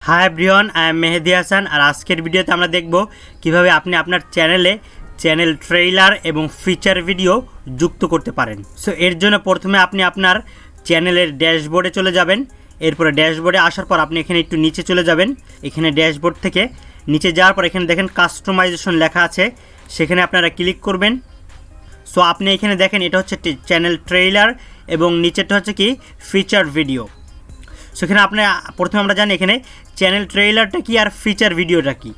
Hi everyone, I am Mehdi Hasan और आजकेर भिडियोते आमरा देखबो किभाबे आपनि आपनार चैनेले चैनल ट्रेलार एवं फीचर भिडियो जुक्त करते पारेन। सो एर जोन्नो प्रथमे आपनि आपनार चैनेलेर डैशबोर्डे चले जाबेन। एरपर डैशबोर्डे आसार पर आपनि एखाने एकटु नीचे चले जाबेन। एखाने डैशबोर्ड थेके नीचे जाओयार पर एखाने देखें कास्टमाइजेशन लेखा आछे, सेखाने आपनारा क्लिक करबेन। सो आपनि एखाने देखें एटा हच्छे चैनल ट्रेलार एवं नीचेरटा हच्छे कि फीचर भिडियो। সেখানে আপনি প্রথমে আমরা জানি এখানে চ্যানেল ট্রেইলারটা কি আর ফিচার ভিডিওটা কি।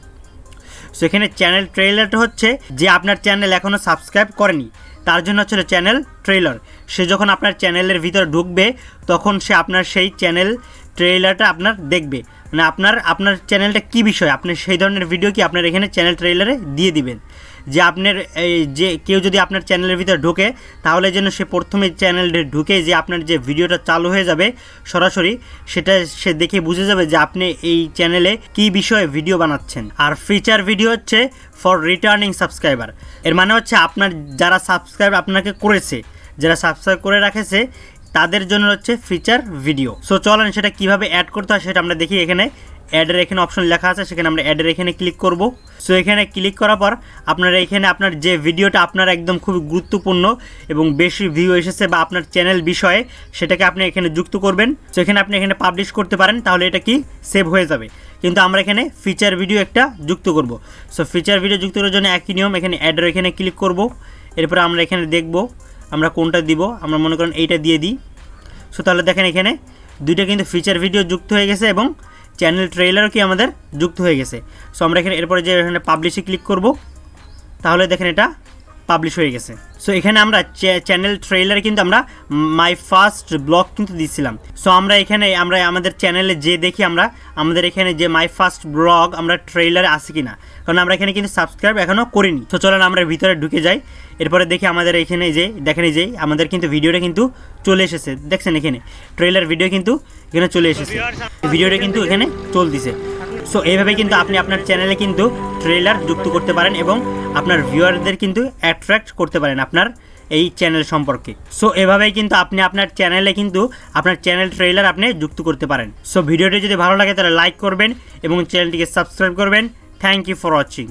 সো এখানে চ্যানেল ট্রেইলারটা হচ্ছে যে আপনার চ্যানেল এখনও সাবস্ক্রাইব করেনি তার জন্য হচ্ছে চ্যানেল ট্রেইলার। সে যখন আপনার চ্যানেলের ভিতরে ঢুকবে তখন সে আপনার সেই চ্যানেল ট্রেইলারটা আপনার দেখবে, মানে আপনার চ্যানেলটা কী বিষয়, আপনি সেই ধরনের ভিডিও কি আপনার এখানে চ্যানেল ট্রেইলারে দিয়ে দিবেন। যে আপনার যে কেউ যদি আপনার চ্যানেলের ভিতরে ঢোকে তাহলে যেন সে প্রথমে চ্যানেলে ঢুকে যে আপনার যে ভিডিওটা চালু হয়ে যাবে সরাসরি সেটা সে দেখে বুঝে যাবে যে আপনি এই চ্যানেলে কী বিষয়ে ভিডিও বানাচ্ছেন। আর ফিচার ভিডিও হচ্ছে ফর রিটার্নিং সাবস্ক্রাইবার। এর মানে হচ্ছে আপনার যারা সাবস্ক্রাইব আপনাকে করেছে, যারা সাবস্ক্রাইব করে রাখেছে তাদের জন্য হচ্ছে ফিচার ভিডিও। সো চলেন সেটা কীভাবে অ্যাড করতে হয় সেটা আমরা দেখি। এখানে অ্যাডের এখানে অপশন লেখা আছে, সেখানে আমরা অ্যাডের এখানে ক্লিক করব। সো এখানে ক্লিক করার পর আপনারা এখানে আপনার যে ভিডিওটা আপনার একদম খুব গুরুত্বপূর্ণ এবং বেশি ভিউ এসেছে বা আপনার চ্যানেল বিষয়ে সেটাকে আপনি এখানে যুক্ত করবেন। সো এখানে আপনি এখানে পাবলিশ করতে পারেন, তাহলে এটা কি সেভ হয়ে যাবে। কিন্তু আমরা এখানে ফিচার ভিডিও একটা যুক্ত করব। সো ফিচার ভিডিও যুক্ত করার জন্য একই নিয়ম, এখানে অ্যাডের এখানে ক্লিক করব। এরপরে আমরা এখানে দেখব আমরা কোনটা দিব। আমরা মনে করেন এইটা দিয়ে দিই। সো তাহলে দেখেন এখানে দুইটা কিন্তু ফিচার ভিডিও যুক্ত হয়ে গেছে এবং চ্যানেল ট্রেইলারও কি আমাদের যুক্ত হয়ে গেছে। সো আমরা এখানে এরপরে যে এখানে পাবলিশে ক্লিক করব, তাহলে দেখেন এটা পাবলিশ হয়ে গেছে। সো এখানে আমরা চ্যানেল ট্রেইলারে কিন্তু আমরা মাই ফার্স্ট ব্লগ কিন্তু দিয়েছিলাম। সো আমরা এখানে আমরা আমাদের চ্যানেলে যে দেখি আমরা আমাদের এখানে যে মাই ফার্স্ট ব্লগ আমরা ট্রেইলারে আসি কিনা, কারণ আমরা এখানে কিন্তু সাবস্ক্রাইব এখনও করিনি। তো চলেন আমরা ভিতরে ঢুকে যাই। এরপরে দেখি আমাদের এখানে যে দেখেন যে আমাদের কিন্তু ভিডিওটা কিন্তু চলে এসেছে। দেখছেন এখানে ট্রেইলার ভিডিও কিন্তু এখানে চলে এসেছে, ভিডিওটা কিন্তু এখানে চলতেছে। সো এইভাবে কিন্তু আপনি আপনার চ্যানেলে কিন্তু ট্রেলার যুক্ত করতে পারেন এবং আপনার ভিউয়ারদের কিন্তু অ্যাট্রাক্ট করতে পারেন আপনার এই চ্যানেল সম্পর্কে। সো এভাবেই কিন্তু আপনি আপনার চ্যানেলে কিন্তু আপনার চ্যানেল ট্রেলার আপনি যুক্ত করতে পারেন। সো ভিডিওটি যদি ভালো লাগে তাহলে লাইক করবেন এবং চ্যানেলটিকে সাবস্ক্রাইব করবেন। Thank you for watching.